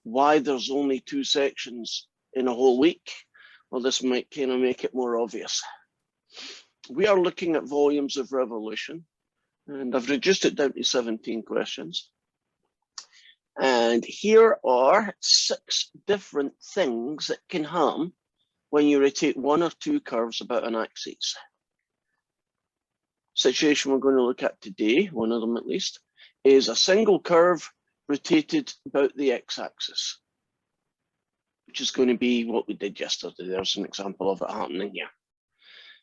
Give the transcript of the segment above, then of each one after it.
why there's only 2 sections in a whole week, well, this might kind of make it more obvious. We are looking at volumes of revolution, and I've reduced it down to 17 questions. And here are 6 different things that can happen when you rotate 1 or 2 curves about an axis. Situation we're going to look at today, one of them at least, is a single curve rotated about the x-axis, which is going to be what we did yesterday. There's an example of it happening here.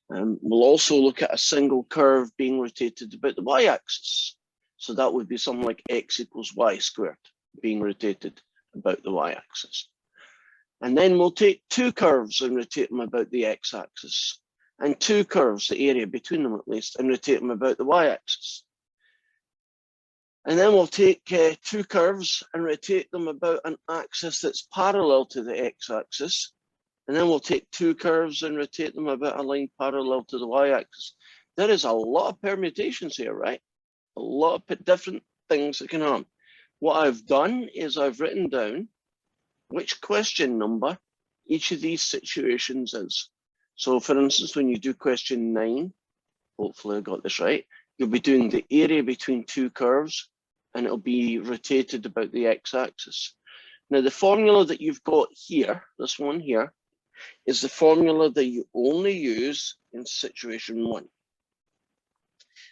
We'll also look at a single curve being rotated about the y-axis. So that would be something like x equals y squared being rotated about the y-axis. And then we'll take 2 curves and rotate them about the x-axis, and 2 curves, the area between them at least, and rotate them about the y-axis. And then we'll take 2 curves and rotate them about an axis that's parallel to the x-axis. And then we'll take 2 curves and rotate them about a line parallel to the y-axis. There is a lot of permutations here, right? A lot of different things that can happen. What I've done is I've written down which question number each of these situations is. So for instance, when you do question 9, hopefully I got this right, you'll be doing the area between 2 curves, and it'll be rotated about the x-axis. Now the formula that you've got here, this one here, is the formula that you only use in situation 1.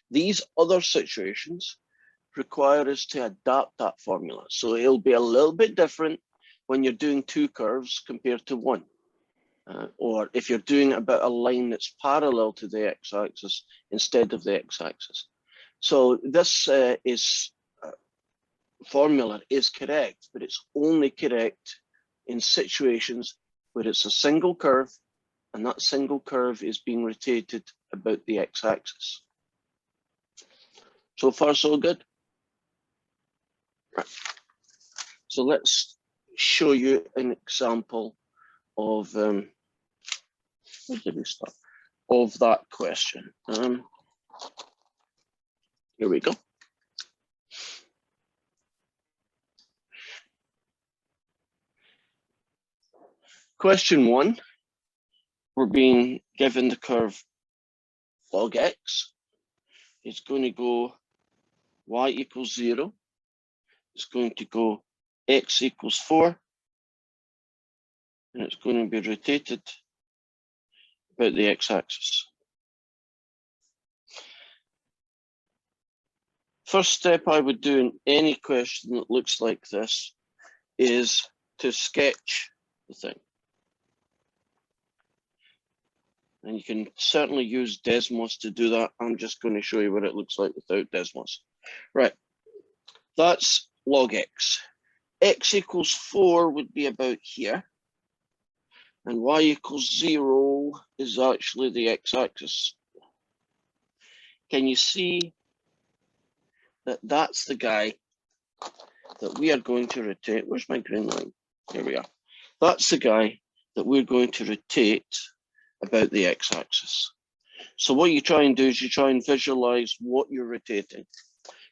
These other situations require us to adapt that formula. So it'll be a little bit different when you're doing 2 curves compared to 1. Or if you're doing it about a line that's parallel to the x-axis instead of the x-axis. So this formula is correct, but it's only correct in situations where it's a single curve, and that single curve is being rotated about the x-axis. So far, so good. Right. So let's show you an example of where did we start? Of that question. Here we go. Question 1, we're being given the curve log x. It's going to go y equals 0. It's going to go x equals 4. And it's going to be rotated about the x-axis. First step I would do in any question that looks like this is to sketch the thing. And you can certainly use Desmos to do that. I'm just going to show you what it looks like without Desmos. Right, that's log x. X equals 4 would be about here. And y equals 0 is actually the x-axis. Can you see that that's the guy that we are going to rotate? Where's my green line? Here we are. That's the guy that we're going to rotate about the x-axis. So what you try and do is you try and visualize what you're rotating.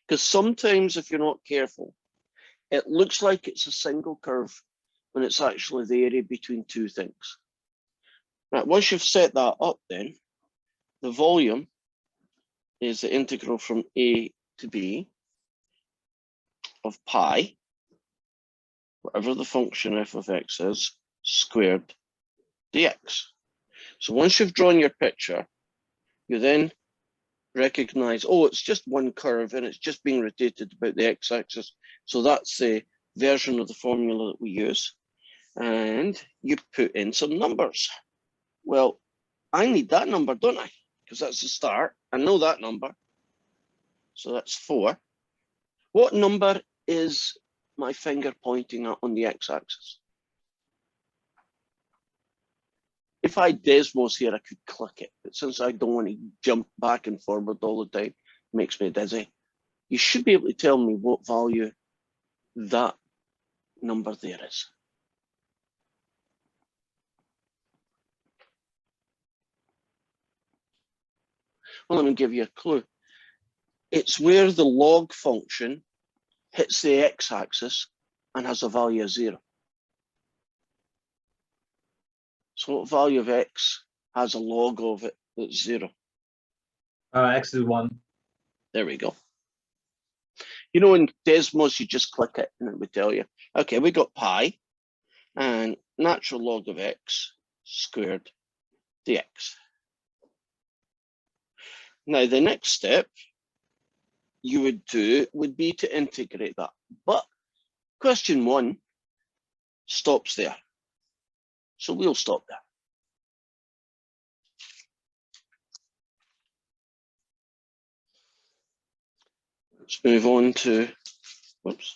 Because sometimes if you're not careful, it looks like it's a single curve when it's actually the area between 2 things. Right, once you've set that up then, the volume is the integral from a to b of pi, whatever the function f of x is, squared dx. So once you've drawn your picture, you then recognize, oh, it's just one curve and it's just being rotated about the x-axis. So that's the version of the formula that we use. And you put in some numbers. Well, I need that number, don't I? Because that's the start. I know that number. So that's 4. What number is my finger pointing at on the x-axis? If I Desmos here, I could click it. But since I don't want to jump back and forward all the time, it makes me dizzy. You should be able to tell me what value that number there is. Well, let me give you a clue. It's where the log function hits the x-axis and has a value of 0. So what value of x has a log of it that's 0? X is 1. There we go. You know, in Desmos, you just click it and it would tell you. Okay, we got pi and natural log of x squared dx. Now, the next step you would do would be to integrate that. But question 1 stops there. So we'll stop there. Let's move on to, whoops.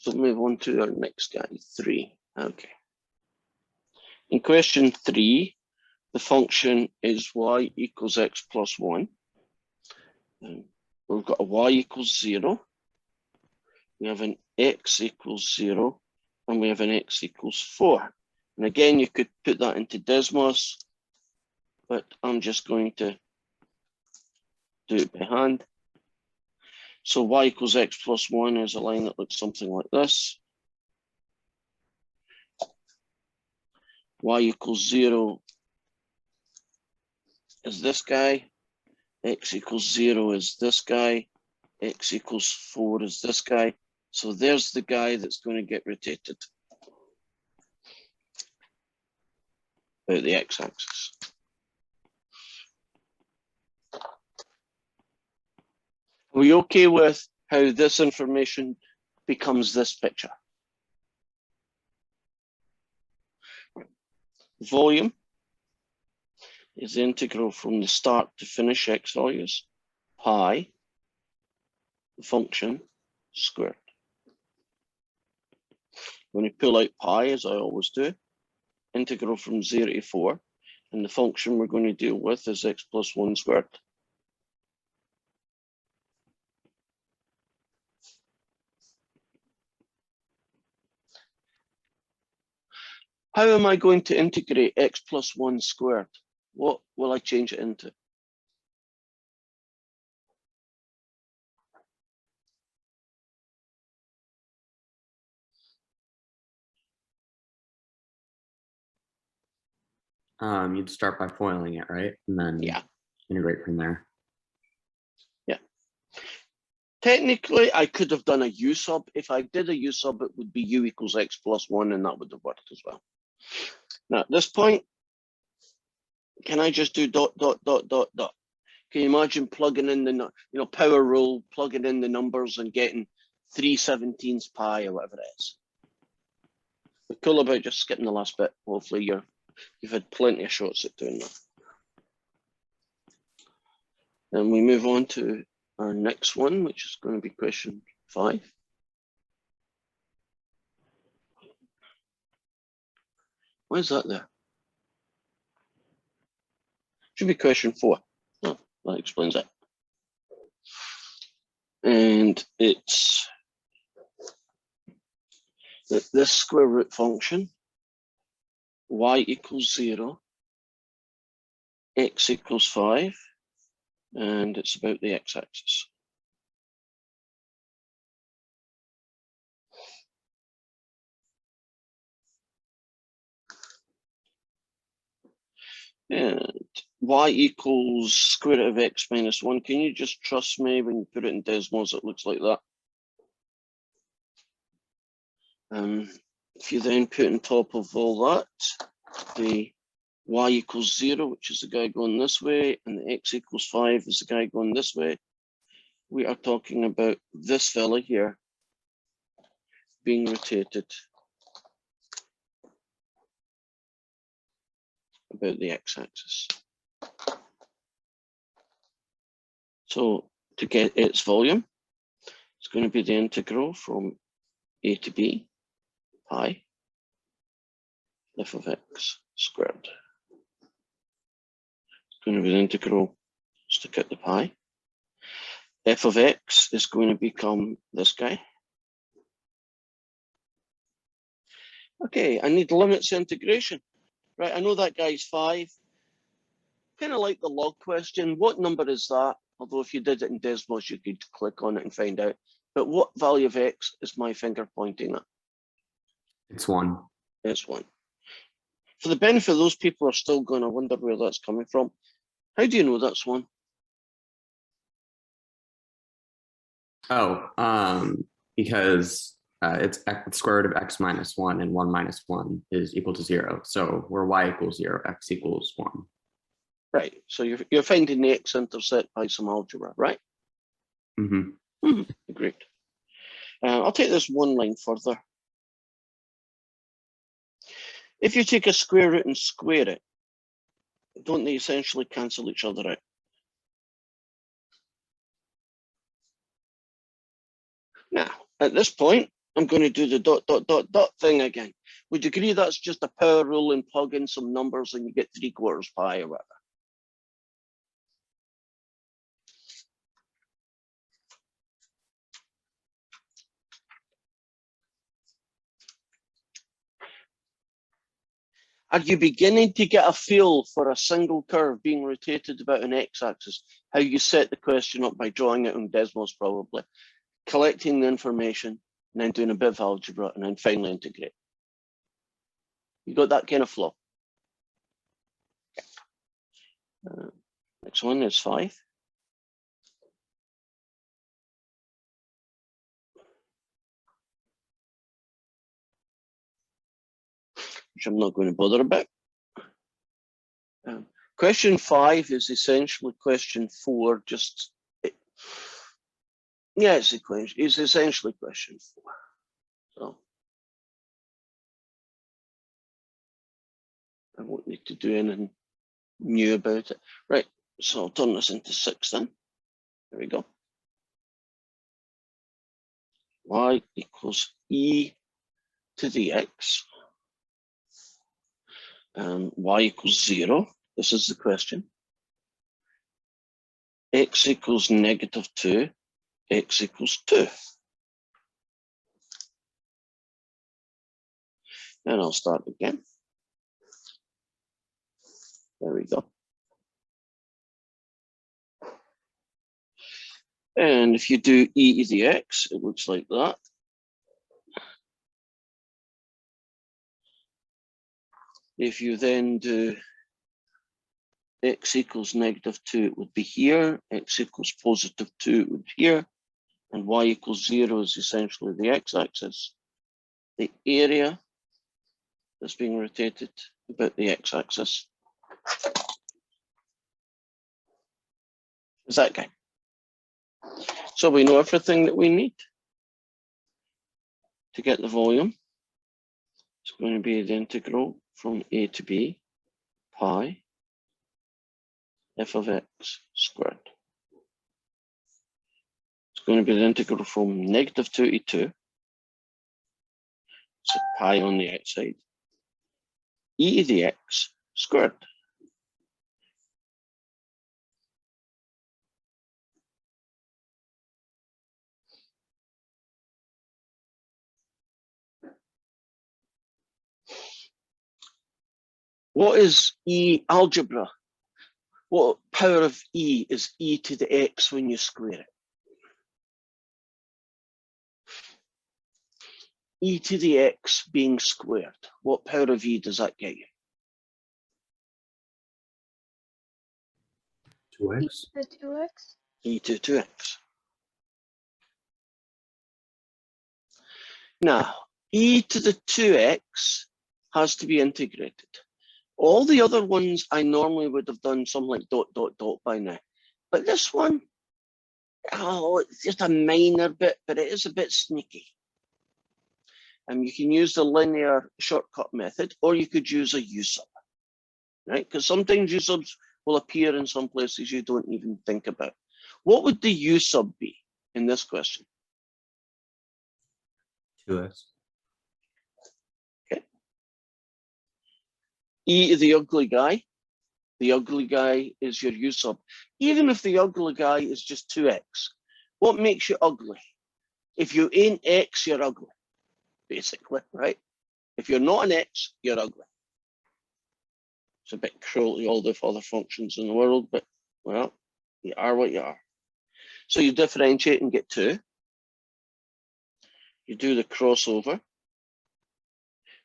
So move on to our next guy, 3. Okay. In question 3, the function is y equals x plus 1. And we've got a y equals 0. We have an x equals 0. And we have an x equals 4. And again, you could put that into Desmos, but I'm just going to do it by hand. So y equals x plus 1 is a line that looks something like this. Y equals 0 is this guy. X equals 0 is this guy. X equals 4 is this guy. So there's the guy that's going to get rotated about the x-axis. Are we okay with how this information becomes this picture? Volume is the integral from the start to finish x values, pi, the function, squared. When we pull out pi, as I always do, integral from 0 to 4, and the function we're going to deal with is x plus 1 squared. How am I going to integrate x plus 1 squared? What will I change it into? You'd start by foiling it, right? And then integrate from there. Yeah. Technically, I could have done a u sub. If I did a u sub, it would be u equals x plus 1, and that would have worked as well. Now, at this point, can I just do dot, dot, dot, dot, dot? Can you imagine plugging in the, power rule, plugging in the numbers and getting 3/17 pi or whatever it is? We're cool about just skipping the last bit. Hopefully you've had plenty of shots at doing that. Then we move on to our next one, which is going to be question 5. Why is that there? Should be question 4. Oh, that explains it. And it's this square root function, y equals 0, x equals 5, and it's about the x-axis. And y equals square root of x minus 1. Can you just trust me when you put it in Desmos, it looks like that? If you then put on top of all that, the y equals 0, which is the guy going this way, and the x equals 5 is the guy going this way, we are talking about this fella here being rotated about the x-axis. So to get its volume, it's going to be the integral from a to b, pi, f of x squared. It's going to be the integral, stick out the pi. F of x is going to become this guy. Okay, I need limits of integration. Right, I know that guy's 5. Kind of like the log question. What number is that? Although if you did it in Desmos, you could click on it and find out. But what value of x is my finger pointing at? It's 1. It's 1. For the benefit of those people who are still going to wonder where that's coming from, how do you know that's 1? Oh, because it's the square root of x minus 1, and 1 minus 1 is equal to 0. So where y equals 0, x equals 1. Right. So you're finding the x-intercept by some algebra, right? Mm-hmm. Great. I'll take this 1 line further. If you take a square root and square it, don't they essentially cancel each other out? Now, at this point, I'm going to do the dot, dot, dot, dot thing again. Would you agree that's just a power rule and plug in some numbers and you get 3/4 pi or whatever? Are you beginning to get a feel for a single curve being rotated about an x-axis? How you set the question up by drawing it on Desmos, probably, collecting the information, and then doing a bit of algebra, and then finally integrate. You got that kind of flow. Next one is 5. Which I'm not going to bother about. Question 5 is essentially question 4, just, yeah, it's essentially question 4. So I won't need to do anything new about it. Right, so I'll turn this into 6 then. There we go. Y equals e to the x. Y equals 0. This is the question. X equals -2. X equals 2. And I'll start again. There we go. And if you do e to the x, it looks like that. If you then do x equals -2, it would be here. X equals +2, it would be here. And y equals 0 is essentially the x-axis. The area that's being rotated about the x-axis is that guy. So we know everything that we need to get the volume. It's going to be the integral from a to b pi f of x squared. It's going to be the integral from -2 to 2. So pi on the outside. E to the x squared. What is E algebra? What power of E is e to the x when you square it? E to the x being squared. What power of E does that get you? 2x. The 2x? E to 2x. Now, e to the 2x has to be integrated. All the other ones I normally would have done something like dot, dot, dot by now. But this one, oh, it's just a minor bit, but it is a bit sneaky. You can use the linear shortcut method, or you could use a u-sub, right? Because sometimes u-subs will appear in some places you don't even think about. What would the u-sub be in this question? 2x. Okay. E is the ugly guy. The ugly guy is your u-sub. Even if the ugly guy is just 2x, what makes you ugly? If you ain't x, you're ugly, basically, right? If you're not an x, you're ugly. It's a bit cruel to all the other functions in the world, but, well, you are what you are. So you differentiate and get 2. You do the crossover.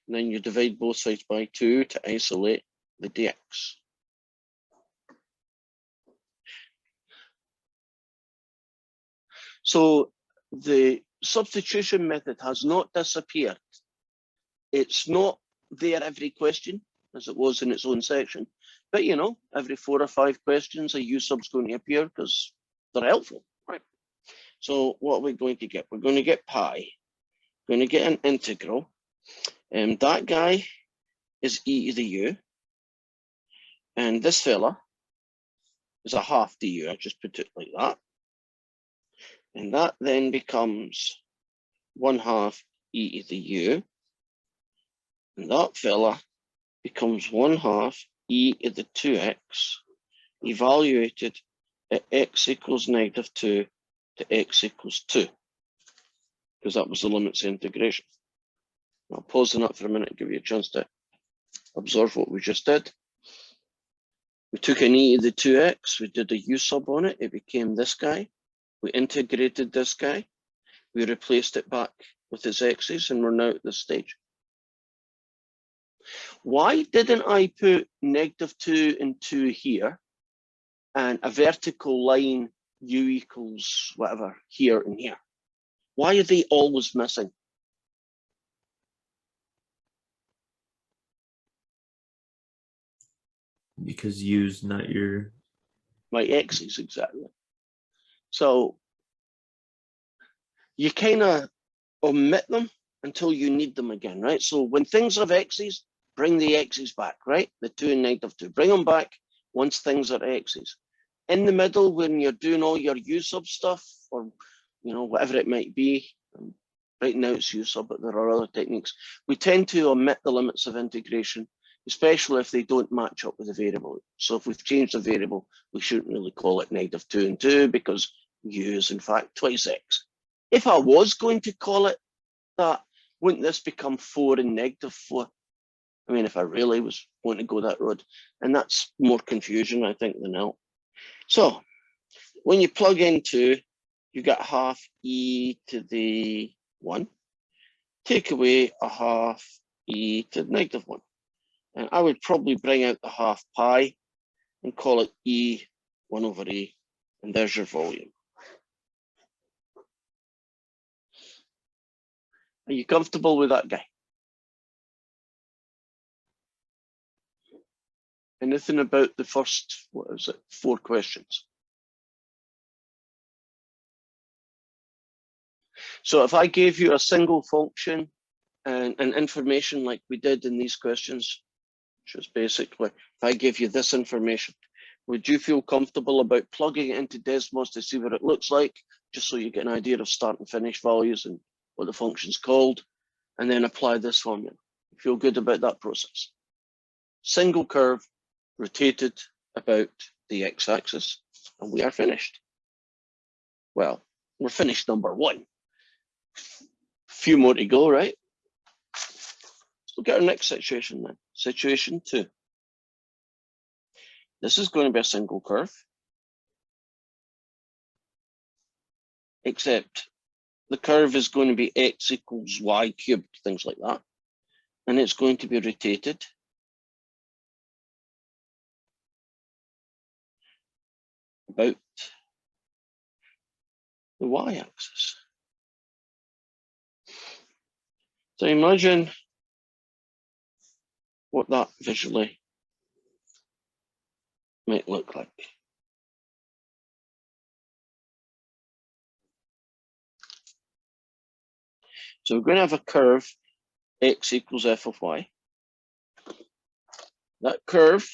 And then you divide both sides by 2 to isolate the dx. So the substitution method has not disappeared. It's not there every question, as it was in its own section. But, you know, every 4 or 5 questions, a u-sub's going to appear because they're helpful, right? So what are we going to get? We're going to get pi. We're going to get an integral. And that guy is e to the u. And this fella is a half du. I just put it like that. And that then becomes 1/2 e to the u. And that fella becomes 1/2 e to the 2x evaluated at x equals -2 to x equals 2, because that was the limits of integration. I'll pause on that for a minute and give you a chance to observe what we just did. We took an e to the 2x, we did a u sub on it, it became this guy. We integrated this guy, we replaced it back with its x's, and we're now at this stage. Why didn't I put -2 and 2 here and a vertical line u equals whatever here and here? Why are they always missing? Because u's not your My x's, exactly. So you kind of omit them until you need them again, right? So when things have x's, bring the x's back, right? The 2 and -2. Bring them back once things are x's. In the middle, when you're doing all your u-sub stuff, or you know, whatever it might be, right now it's u-sub, but there are other techniques, we tend to omit the limits of integration, especially if they don't match up with the variable. So if we've changed the variable, we shouldn't really call it -2 and 2 because u is in fact twice x. If I was going to call it that, wouldn't this become 4 and -4? I mean, if I really was going to go that road, and that's more confusion, I think, than help. So when you plug in 2, you got 1/2 e to the 1. Take away 1/2 e to the -1. And I would probably bring out the 1/2 pi and call it e 1/e, and there's your volume. Are you comfortable with that guy? Anything about the first, what is it, 4 questions? So if I gave you a single function and information like we did in these questions, which was basically, if I gave you this information, would you feel comfortable about plugging it into Desmos to see what it looks like, just so you get an idea of start and finish values and what the function's called, and then apply this formula? You feel good about that process? Single curve, rotated about the x-axis, and we are finished. Well, we're finished number 1. Few more to go, right? Let's look at our next situation then. Situation 2. This is going to be a single curve, except the curve is going to be x equals y cubed, things like that. And it's going to be rotated about the y-axis. So imagine what that visually might look like. So we're going to have a curve, x equals f of y. That curve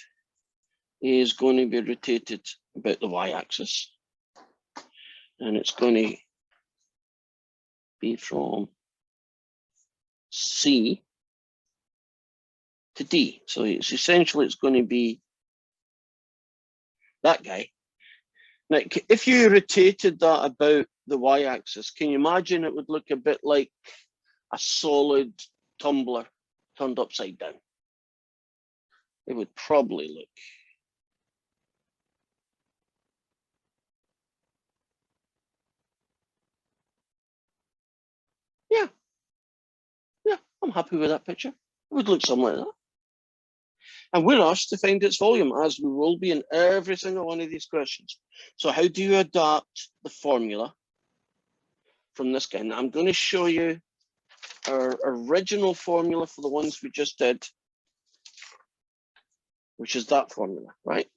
is going to be rotated about the y-axis. And it's going to be from C to D. So it's essentially, it's going to be that guy. Now, if you rotated that about the y-axis, can you imagine it would look a bit like a solid tumbler turned upside down? It would probably look. Yeah, I'm happy with that picture. would look something like that. And we're asked to find its volume, as we will be in every single one of these questions. So how do you adapt the formula from this guy? Now I'm going to show you our original formula for the ones we just did, which is that formula, right?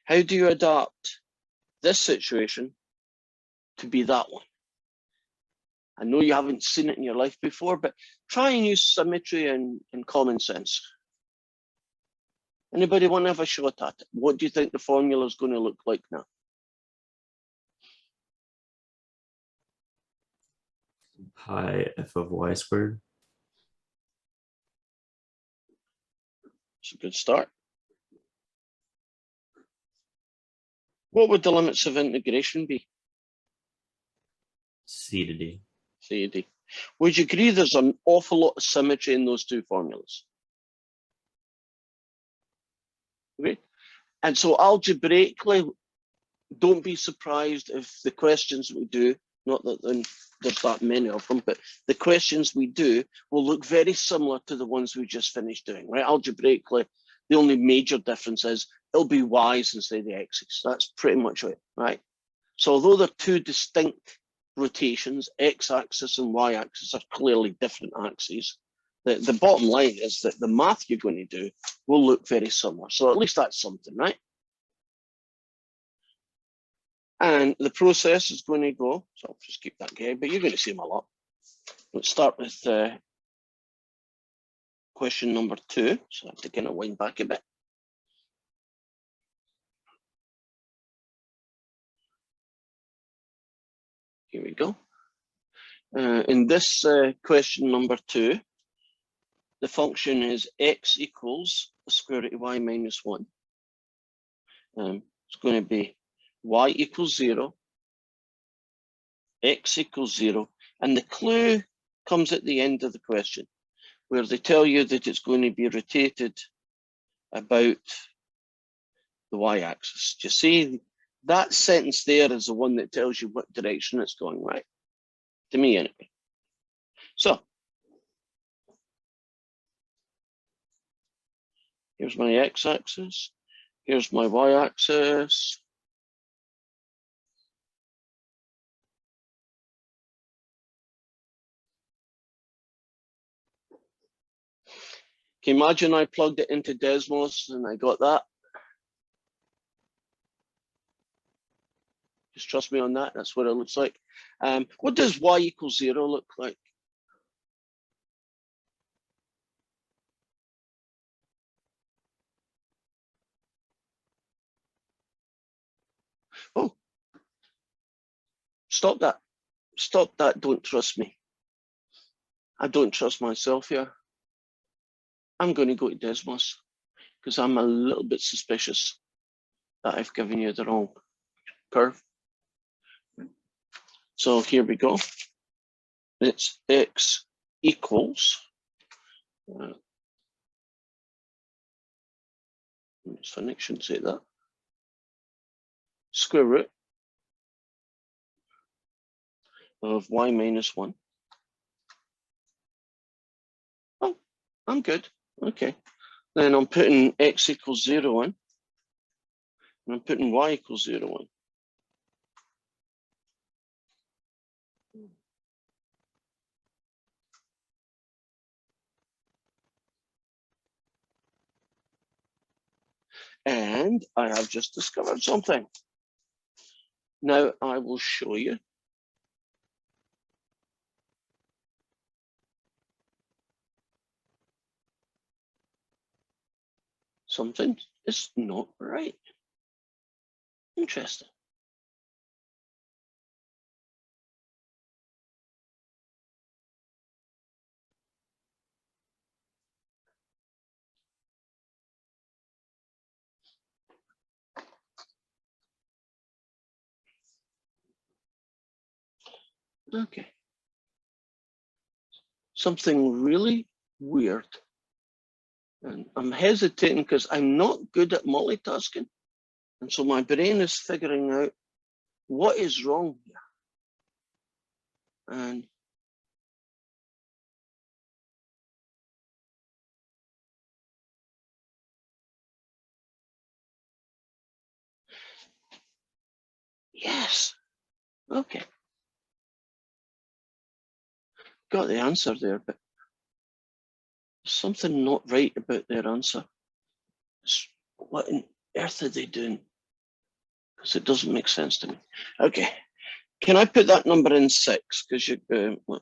How do you adapt this situation to be that one? I know you haven't seen it in your life before, but try and use symmetry and common sense. Anybody want to have a shot at it? What do you think the formula is going to look like now? Pi f of y squared. It's a good start. What would the limits of integration be? C to d. C to d. Would you agree there's an awful lot of symmetry in those two formulas? Okay. And so algebraically, don't be surprised if the questions we do, not that there's that many of them, but the questions we do will look very similar to the ones we just finished doing, right? Algebraically, the only major difference is it'll be y's instead of the x's. That's pretty much it, right? So although they're two distinct rotations, x-axis and y-axis are clearly different axes, the bottom line is that the math you're going to do will look very similar. So at least that's something, right? And the process is going to go, so I'll just keep that going, but you're going to see them a lot. Let's start with question number 2. So I have to kind of wind back a bit. Here we go. In this question number 2, the function is x equals the square root of y minus 1. It's going to be y equals 0, x equals 0, and the clue comes at the end of the question, where they tell you that it's going to be rotated about the y-axis. Do you see that sentence there is the one that tells you what direction it's going, right? To me, anyway. So here's my x-axis, here's my y-axis. Can you imagine I plugged it into Desmos and I got that? Just trust me on that, that's what it looks like. What does y equals 0 look like? Oh, stop that. Stop that, don't trust me. I don't trust myself here. I'm going to go to Desmos because I'm a little bit suspicious that I've given you the wrong curve. So here we go. It's x equals, it's funny, I shouldn't say that, square root of y minus 1. Oh, I'm good. Okay. Then I'm putting x equals 0 in, and I'm putting y equals 0 in. And I have just discovered something. Now I will show you. Something is not right. Interesting. Okay. Something really weird. And I'm hesitating because I'm not good at multitasking. And so my brain is figuring out what is wrong here. And Yes. Okay. Got the answer there, but there's something not right about their answer. What on earth are they doing? Because it doesn't make sense to me. Okay. Can I put that number in 6? Because you, Well,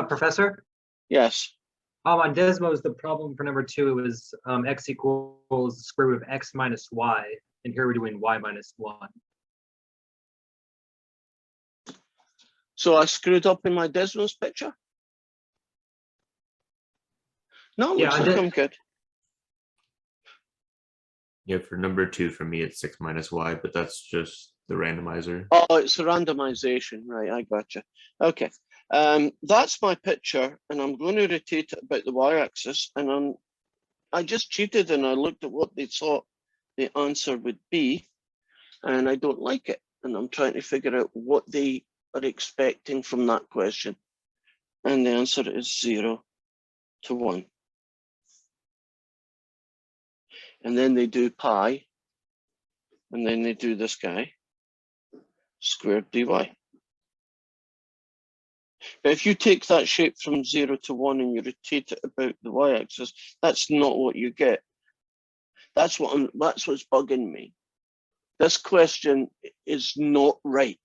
Professor, yes. on Desmos, the problem for number 2, it was x equals the square root of x minus y, and here we're doing y minus 1. So I screwed up in my Desmos picture? No, Yeah, looks I like did. I'm good. Yeah, for number 2, for me, it's 6 minus y, but that's just the randomizer. Oh, it's a randomization, right? I gotcha. Okay, that's my picture, and I'm going to rotate it about the y-axis, and I just cheated and I looked at what they thought the answer would be, and I don't like it, and I'm trying to figure out what they are expecting from that question, and the answer is 0 to 1, and then they do pi, and then they do this guy squared dy. But if you take that shape from 0 to 1 and you rotate it about the y-axis, that's not what you get. That's what's bugging me. This question is not right.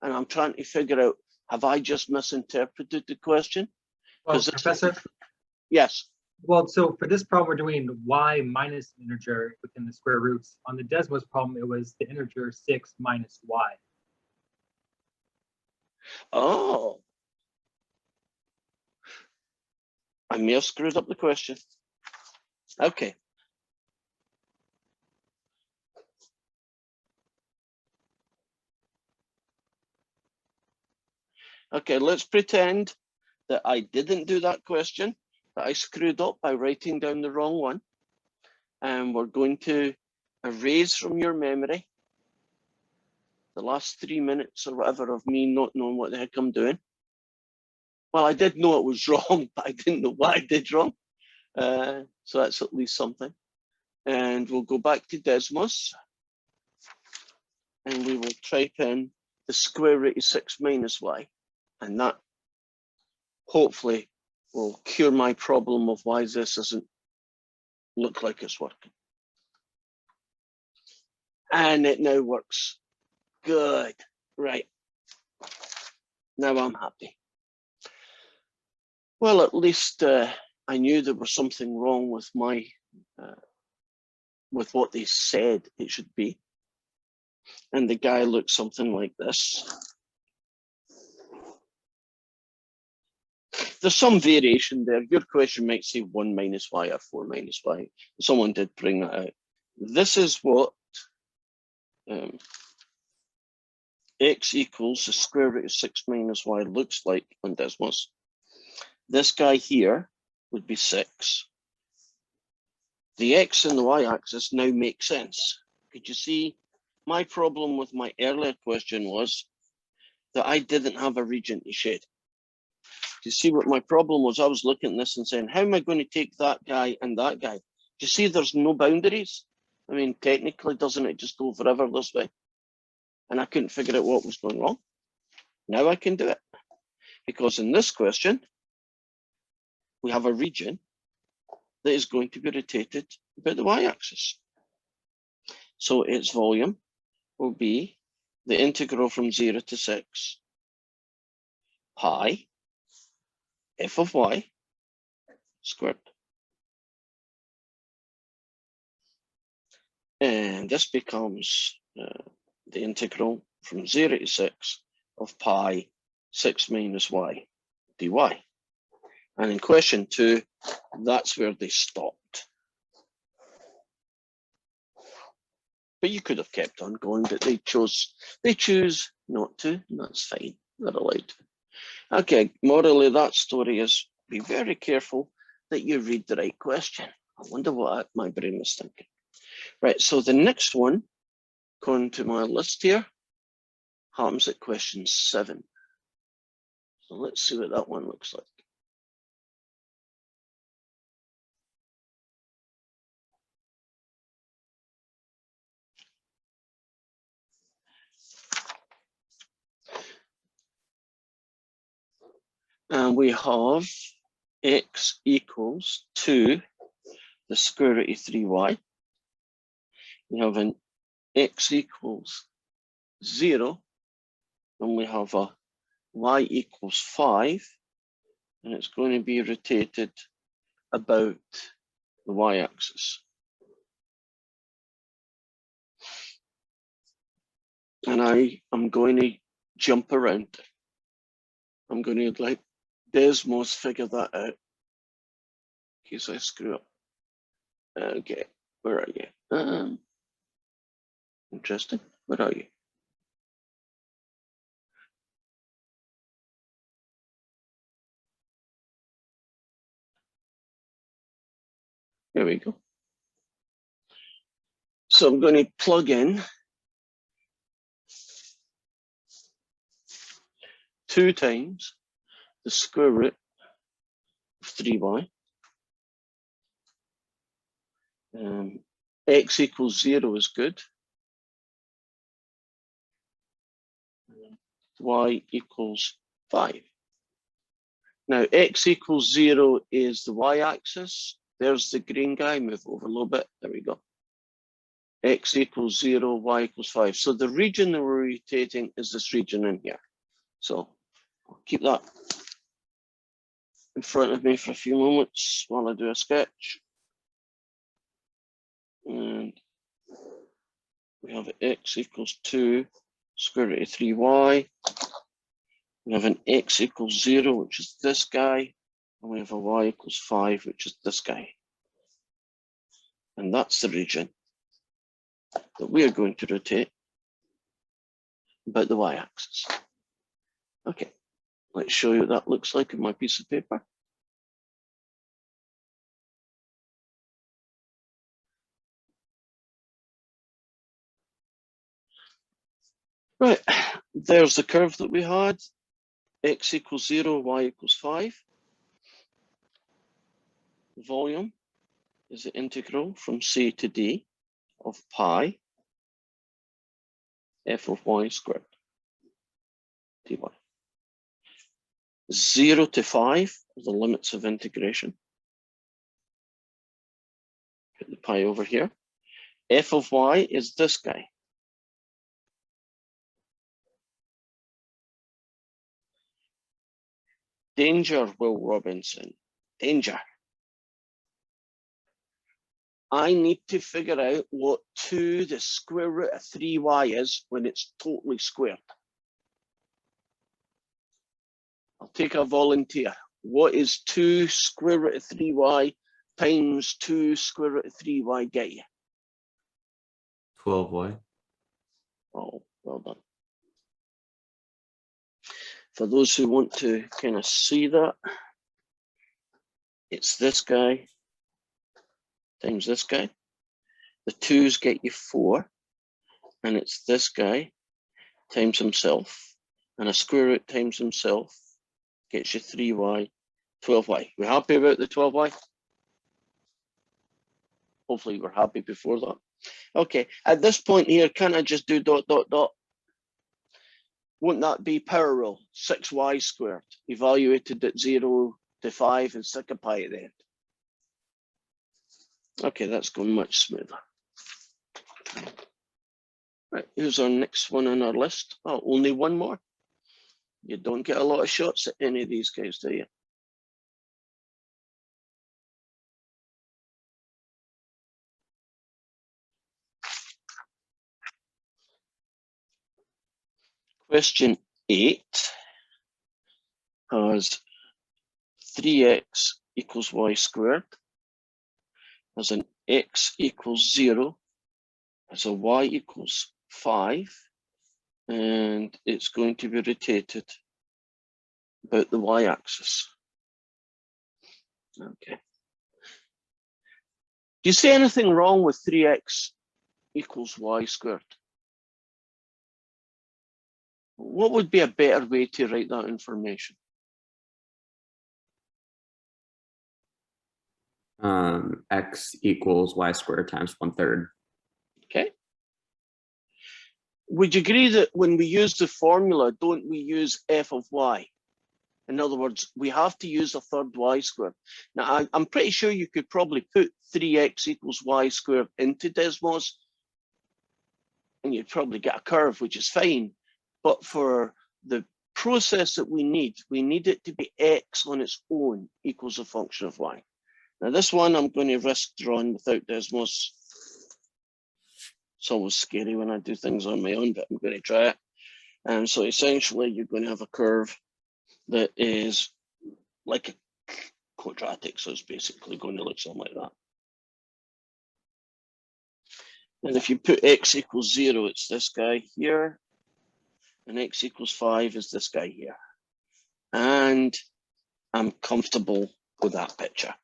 And I'm trying to figure out, have I just misinterpreted the question? Well, Professor, yes. well, so for this problem, we're doing y minus an integer within the square roots. On the Desmos problem, it was the integer 6 minus y. Oh. I may have screwed up the question. Okay. Okay, let's pretend that I didn't do that question, that I screwed up by writing down the wrong one. And we're going to erase from your memory the last 3 minutes or whatever of me not knowing what the heck I'm doing. Well, I did know it was wrong, but I didn't know what I did wrong. So that's at least something. And we'll go back to Desmos, and we will type in the square root of 6 minus y. And that hopefully will cure my problem of why this doesn't look like it's working. And it now works. Good. Right. Now I'm happy. Well, at least I knew there was something wrong with my with what they said it should be. And the guy looked something like this. There's some variation there. Your question might say 1 minus y or 4 minus y. Someone did bring that out. This is what x equals the square root of 6 minus y looks like on Desmos. This guy here would be 6. The x and the y-axis now make sense. Could you see my problem with my earlier question was that I didn't have a region to shade. You see what my problem was? I was looking at this and saying, how am I going to take that guy and that guy? Do you see there's no boundaries? I mean, technically, doesn't it just go forever this way? And I couldn't figure out what was going wrong. Now I can do it. Because in this question, we have a region that is going to be rotated about the y-axis. So its volume will be the integral from 0 to 6 pi f of y squared. And this becomes the integral from 0 to 6 of pi 6 minus y dy. And in question 2, that's where they stopped. But you could have kept on going, but they choose not to, and that's fine. They're allowed to. Okay, morally, that story is be very careful that you read the right question. I wonder what my brain was thinking. Right, so the next one, going to my list here, happens at question 7. So let's see what that one looks like. And we have x equals 2 the square root of 3y. We have an x equals 0, and we have a y equals 5, and it's going to be rotated about the y-axis. And I am going to jump around. I'm going to let Desmos figure that out in case I screw up. Okay, where are you? Interesting. Where are you? Here we go. So I'm going to plug in 2 times the square root of 3y. X equals 0 is good. Y equals 5. Now, x equals 0 is the y-axis. There's the green guy. Move over a little bit. There we go. X equals 0, y equals 5. So the region that we're rotating is this region in here. So I'll keep that in front of me for a few moments while I do a sketch. And we have x equals 2 square root of 3y. We have an x equals 0, which is this guy. And we have a y equals 5, which is this guy. And that's the region that we are going to rotate about the y-axis. Okay, let's show you what that looks like in my piece of paper. Right, there's the curve that we had. X equals 0, y equals 5. Volume is the integral from c to d of pi f of y squared dy. 0 to 5 are the limits of integration. Put the pi over here. F of y is this guy. Danger, Will Robinson. Danger. I need to figure out what 2 the square root of 3y is when it's totally squared. I'll take a volunteer. What is 2 square root of 3y times 2 square root of 3y get you? 12y. Oh, well done. For those who want to kind of see that, it's this guy times this guy. The 2's get you 4, and it's this guy times himself, and a square root times himself gets you 3y, 12y. We happy about the 12y? Hopefully we're happy before that. Okay, at this point here, can't I just do dot, dot, dot? Won't that be power rule? 6y squared, evaluated at 0 to 5 and stick a pi at the end. Okay, that's going much smoother. Right, here's our next one on our list. Oh, only one more. You don't get a lot of shots at any of these guys, do you? Question 8 has 3x equals y squared, has an x equals 0, has a y equals 5, and it's going to be rotated about the y-axis. Okay. Do you see anything wrong with 3x equals y squared? What would be a better way to write that information? X equals y squared times 1/3. Okay. Would you agree that when we use the formula, don't we use f of y? In other words, we have to use a third y squared. Now, I'm pretty sure you could probably put 3x equals y squared into Desmos, and you'd probably get a curve, which is fine. But for the process that we need it to be x on its own equals a function of y. Now, this one I'm going to risk drawing without Desmos. It's always scary when I do things on my own, but I'm going to try it. And so essentially, you're going to have a curve that is like a quadratic, so it's basically going to look something like that. And if you put x equals 0, it's this guy here, and x equals 5 is this guy here. And I'm comfortable with that picture.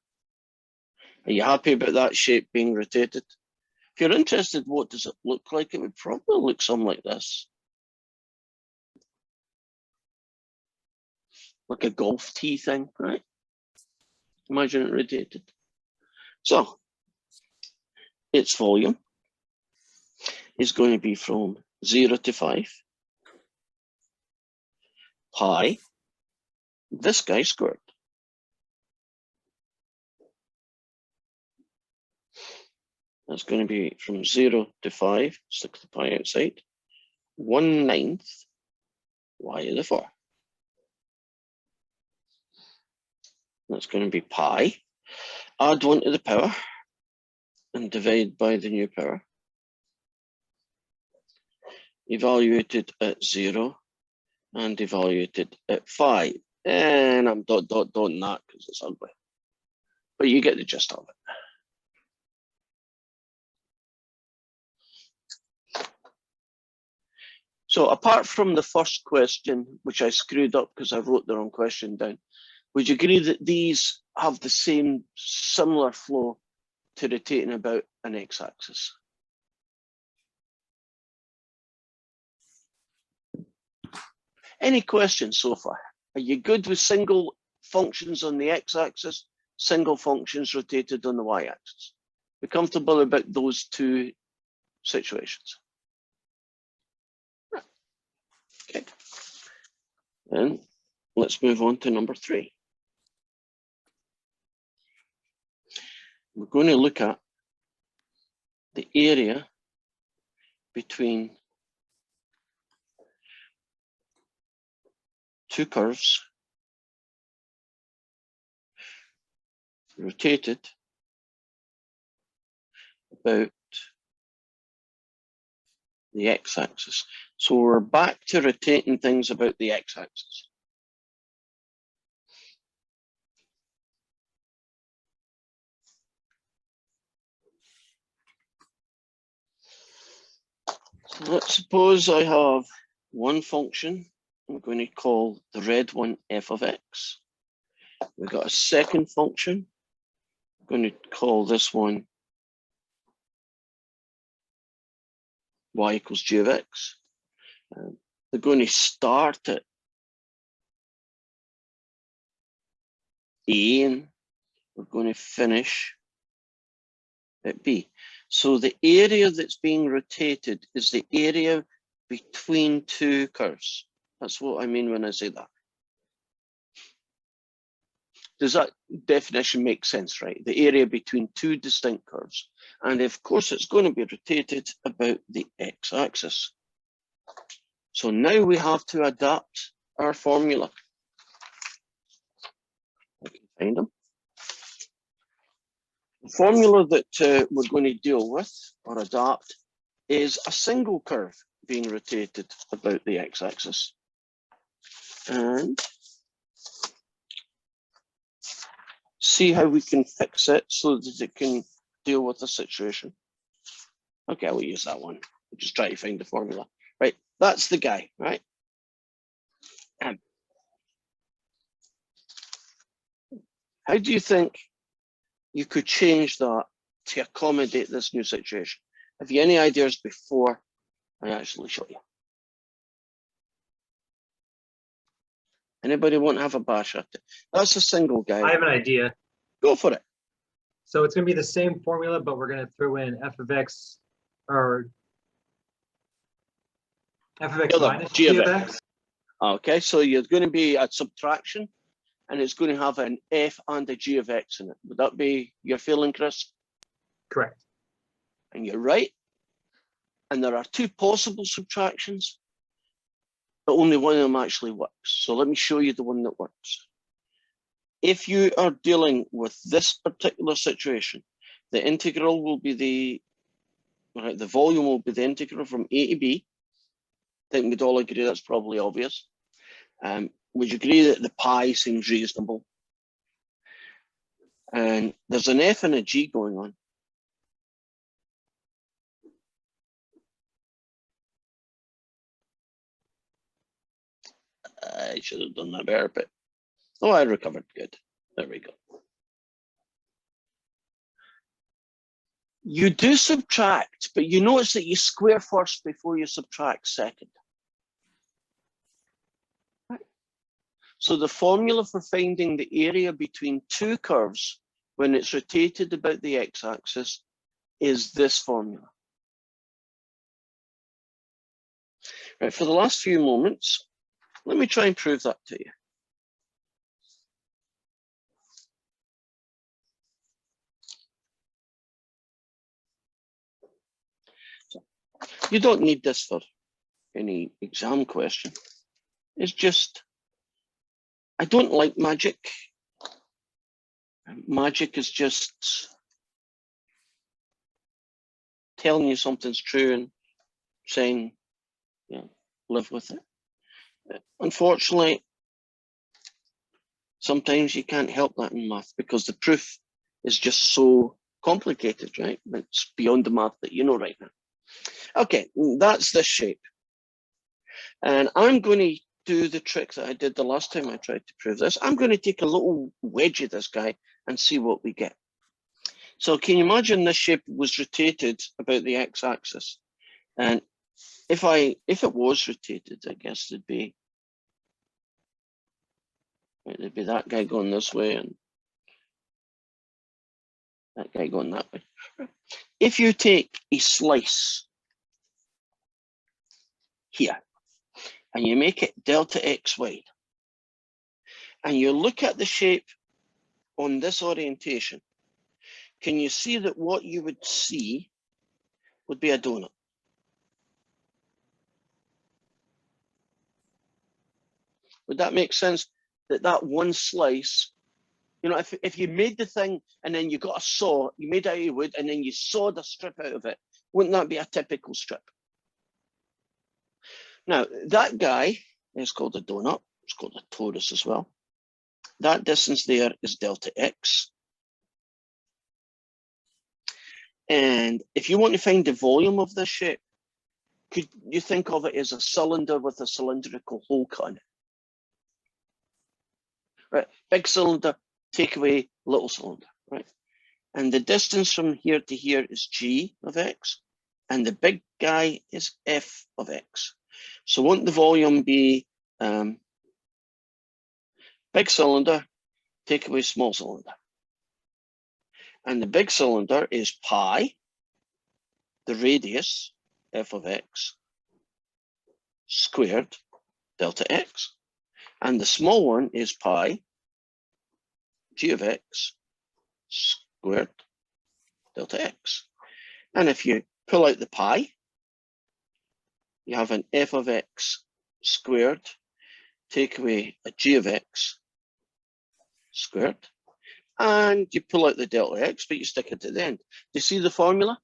Are you happy about that shape being rotated? If you're interested, what does it look like? It would probably look something like this. Like a golf tee thing, right? Imagine it rotated. So, its volume is going to be from 0 to 5 pi this guy squared. That's going to be from 0 to 5, stick the pi outside, 1/9 y to the 4. That's going to be pi. Add 1 to the power and divide by the new power. Evaluated at 0 and evaluated at 5. And I'm dotting that because it's ugly. But you get the gist of it. So apart from the first question, which I screwed up because I wrote the wrong question down, would you agree that these have the same similar flow to rotating about an x-axis? Any questions so far? Are you good with single functions on the x-axis, single functions rotated on the y-axis? Be comfortable about those two situations? Okay. Then let's move on to number 3. We're going to look at the area between two curves rotated about the x-axis. So we're back to rotating things about the x-axis. So let's suppose I have one function I'm going to call the red one f of x. We've got a second function. I'm going to call this one y equals g of x. They're going to start at A and we're going to finish at B. So the area that's being rotated is the area between two curves. That's what I mean when I say that. Does that definition make sense, right? The area between two distinct curves. And of course, it's going to be rotated about the x-axis. So now we have to adapt our formula. I can find them. The formula that we're going to deal with or adapt is a single curve being rotated about the x-axis. And see how we can fix it so that it can deal with the situation. Okay, we'll use that one. We'll just try to find the formula. Right, that's the guy, right? How do you think you could change that to accommodate this new situation? Have you any ideas before I actually show you? Anybody want to have a bash at it? That's a single guy. I have an idea. Go for it. So it's going to be the same formula, but we're going to throw in f of x or f of x minus g of x. Okay, so you're going to be a subtraction, and it's going to have an f and a g of x in it. Would that be your feeling, Chris? Correct. And you're right. And there are two possible subtractions, but only one of them actually works. So let me show you the one that works. If you are dealing with this particular situation, the integral will be the volume will be the integral from a to b. I think we'd all agree that's probably obvious. Would you agree that the pi seems reasonable? And there's an f and a g going on. I should have done that better, but oh, I recovered. Good. There we go. You do subtract, but you notice that you square first before you subtract second. Right. So the formula for finding the area between two curves when it's rotated about the x-axis is this formula. Right, for the last few moments, let me try and prove that to you. You don't need this for any exam question. It's just, I don't like magic. Magic is just telling you something's true and saying, yeah, live with it. Unfortunately, sometimes you can't help that in math because the proof is just so complicated, right? It's beyond the math that you know right now. Okay, that's this shape. And I'm going to do the trick that I did the last time I tried to prove this. I'm going to take a little wedge of this guy and see what we get. So can you imagine this shape was rotated about the x-axis? And if it was rotated, I guess it'd be that guy going this way and that guy going that way. If you take a slice here and you make it delta x wide, and you look at the shape on this orientation, can you see that what you would see would be a donut? Would that make sense? That one slice, you know, if you made the thing and then you got a saw, you made it out of wood and then you sawed a strip out of it, wouldn't that be a typical strip? Now, that guy is called a donut. It's called a torus as well. That distance there is delta x. And if you want to find the volume of this shape, could you think of it as a cylinder with a cylindrical hole cut in it? Right, big cylinder, take away little cylinder, right? And the distance from here to here is g of x, and the big guy is f of x. So won't the volume be big cylinder, take away small cylinder? And the big cylinder is pi, the radius, f of x, squared delta x. And the small one is pi, g of x, squared delta x. And if you pull out the pi, you have an f of x squared, take away a g of x squared, and you pull out the delta x, but you stick it at the end. Do you see the formula?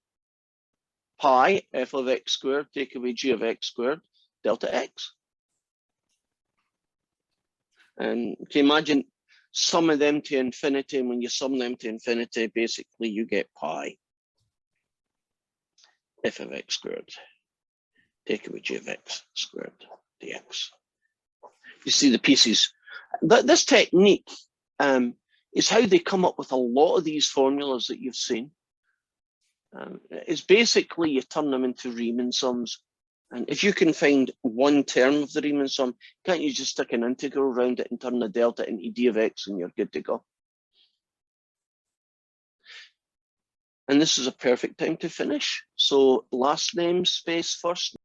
Pi f of x squared, take away g of x squared, delta x. And can you imagine sum of them to infinity, and when you sum them to infinity, basically you get pi f of x squared, take away g of x squared dx. You see the pieces. This technique is how they come up with a lot of these formulas that you've seen. It's basically you turn them into Riemann sums. And if you can find one term of the Riemann sum, can't you just stick an integral around it and turn the delta into d of x and you're good to go? And this is a perfect time to finish. So last name space first